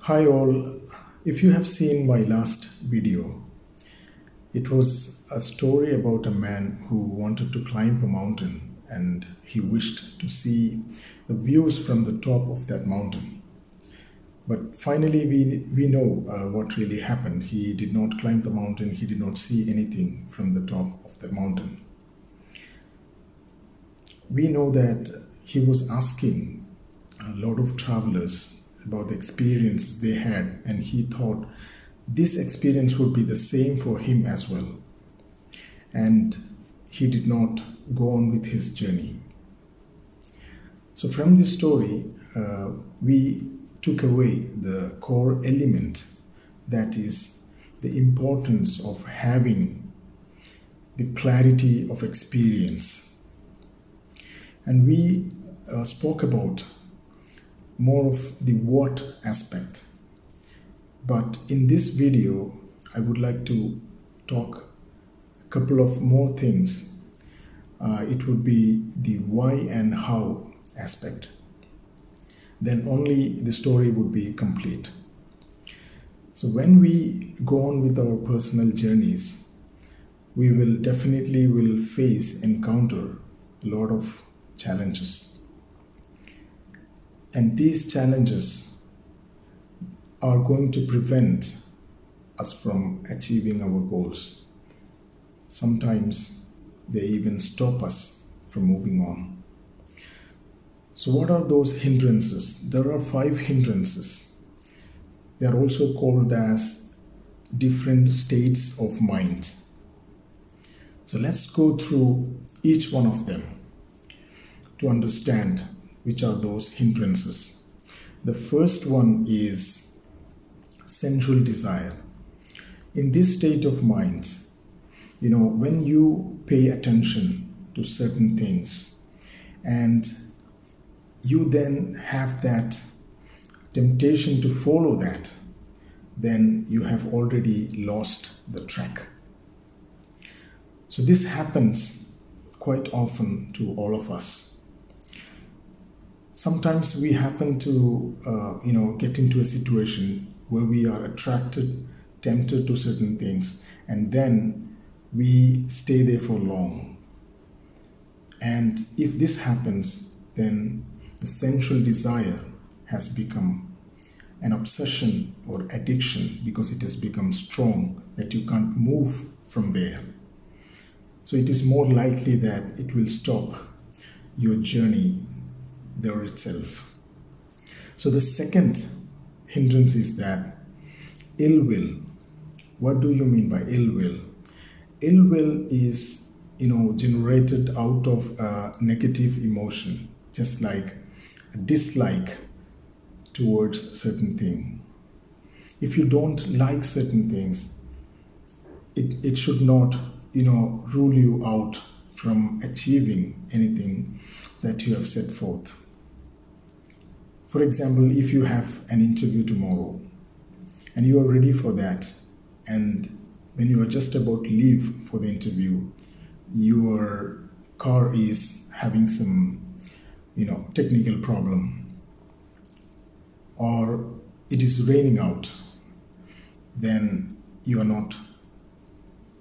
Hi all, if you have seen my last video, it was a story about a man who wanted to climb a mountain and he wished to see the views from the top of that mountain. But finally, we know what really happened. He did not climb the mountain, he did not see anything from the top of the mountain. We know that he was asking a lot of travelers about the experiences they had, and he thought this experience would be the same for him as well. And he did not go on with his journey. So, from this story, we took away the core element, that is, the importance of having the clarity of experience. And we spoke about more of the what aspect. But in this video, I would like to talk a couple of more things. It would be the why and how aspect. Then only the story would be complete. So when we go on with our personal journeys, we will definitely encounter a lot of challenges. And these challenges are going to prevent us from achieving our goals. Sometimes they even stop us from moving on. So what are those hindrances? There are 5 hindrances. They are also called as different states of mind. So let's go through each one of them to understand which are those hindrances. The first one is sensual desire. In this state of mind, when you pay attention to certain things and you then have that temptation to follow that, then you have already lost the track. So this happens quite often to all of us. Sometimes we happen to, get into a situation where we are attracted, tempted to certain things, and then we stay there for long. And if this happens, then the sensual desire has become an obsession or addiction because it has become strong that you can't move from there. So it is more likely that it will stop your journey there itself. So the second hindrance is that ill will. What do you mean by ill will? Ill will is, generated out of a negative emotion, just like a dislike towards a certain thing. If you don't like certain things, it should not, rule you out from achieving anything that you have set forth. For example, if you have an interview tomorrow and you are ready for that, and when you are just about to leave for the interview, your car is having some, technical problem, or it is raining out, then you are not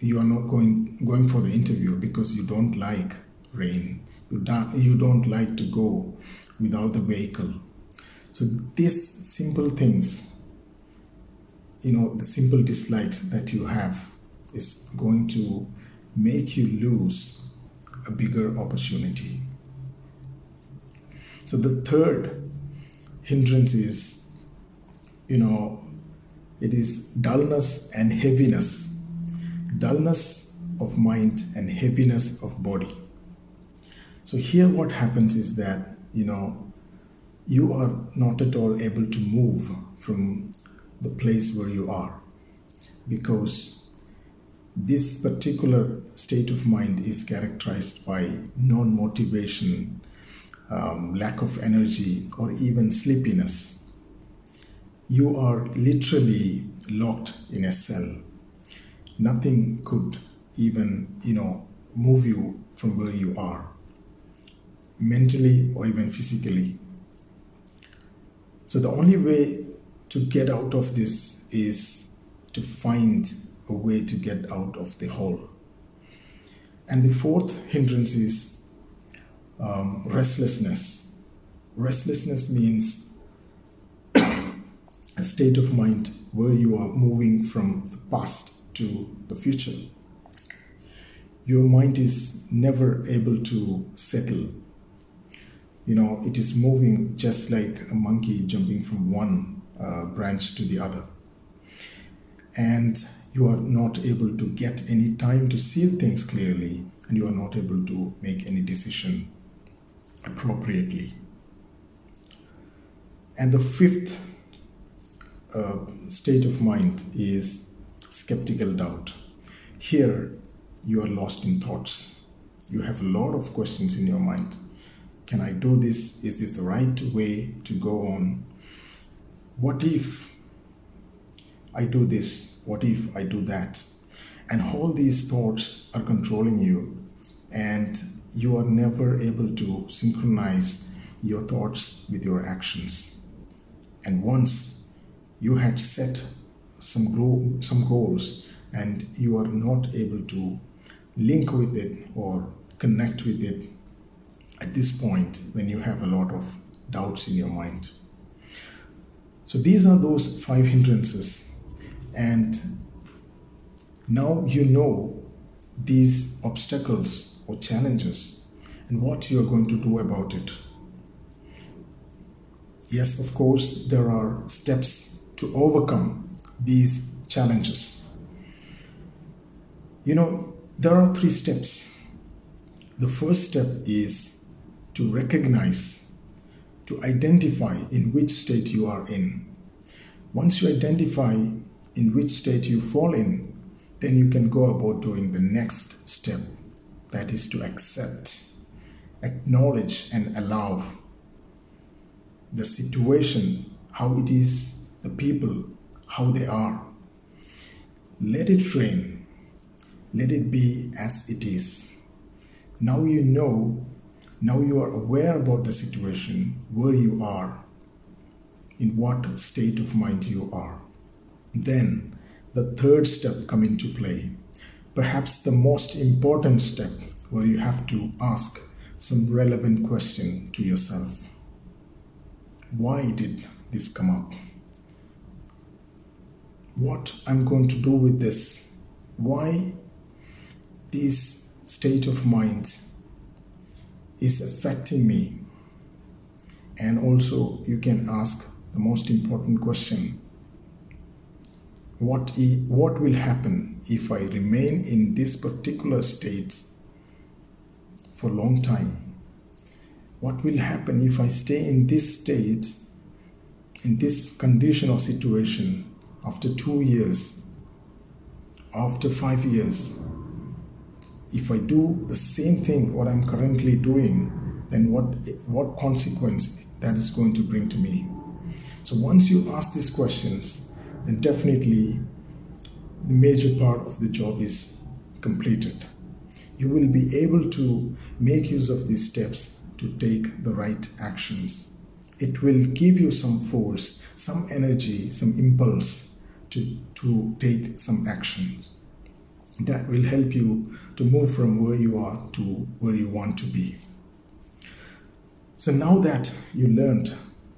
going for the interview because you don't like rain. You don't like to go without the vehicle. So these simple things, the simple dislikes that you have is going to make you lose a bigger opportunity. So the third hindrance is, it is dullness and heaviness. Dullness of mind and heaviness of body. So here what happens is that, you are not at all able to move from the place where you are, because this particular state of mind is characterized by non-motivation, lack of energy, or even sleepiness. You are literally locked in a cell. Nothing could even, move you from where you are, mentally or even physically. So the only way to get out of this is to find a way to get out of the hole. And the fourth hindrance is restlessness. Restlessness means a state of mind where you are moving from the past to the future. Your mind is never able to settle. It is moving just like a monkey jumping from one branch to the other. And you are not able to get any time to see things clearly, and you are not able to make any decision appropriately. And the fifth state of mind is skeptical doubt. Here, you are lost in thoughts. You have a lot of questions in your mind. Can I do this? Is this the right way to go on? What if I do this? What if I do that? And all these thoughts are controlling you, and you are never able to synchronize your thoughts with your actions. And once you had set some goals and you are not able to link with it or connect with it at this point when you have a lot of doubts in your mind. So these are those 5 hindrances, and now you know these obstacles or challenges and what you are going to do about it. Yes, of course, there are steps to overcome these challenges. There are 3 steps. The first step is to recognize, to identify in which state you are in. Once you identify in which state you fall in, then you can go about doing the next step. That is to accept, acknowledge, and allow the situation, how it is, the people, how they are. Let it rain. Let it be as it is. Now you know, now you are aware about the situation, where you are, in what state of mind you are. Then the third step come into play. Perhaps the most important step, where you have to ask some relevant question to yourself. Why did this come up? What I'm going to do with this? Why this state of mind is affecting me? And also you can ask the most important question. What will happen if I remain in this particular state for a long time? What will happen if I stay in this state, in this condition or situation, after 2 years, after 5 years? If I do the same thing what I'm currently doing, then what consequence that is going to bring to me? So once you ask these questions, then definitely the major part of the job is completed. You will be able to make use of these steps to take the right actions. It will give you some force, some energy, some impulse to take some actions. That will help you to move from where you are to where you want to be. So now that you learned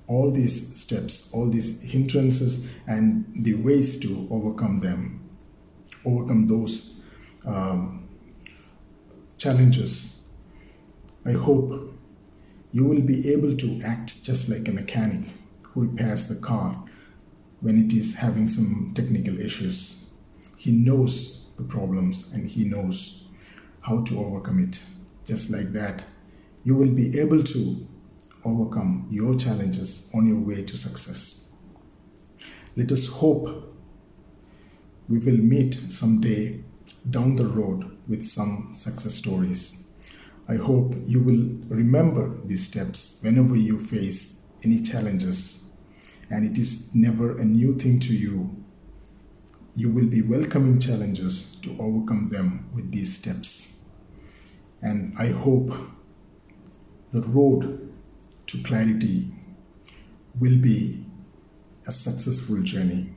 all these steps, all these hindrances, and the ways to overcome them, overcome those challenges, I hope you will be able to act just like a mechanic who repairs the car when it is having some technical issues. He knows the problems and he knows how to overcome it. Just like that, you will be able to overcome your challenges on your way to success. Let us hope we will meet someday down the road with some success stories. I hope you will remember these steps whenever you face any challenges, and it is never a new thing to you. You will be welcoming challenges to overcome them with these steps. And I hope the road to clarity will be a successful journey.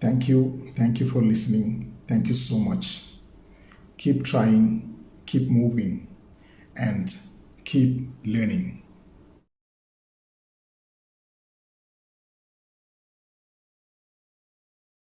Thank you. Thank you for listening. Thank you so much. Keep trying, keep moving, and keep learning.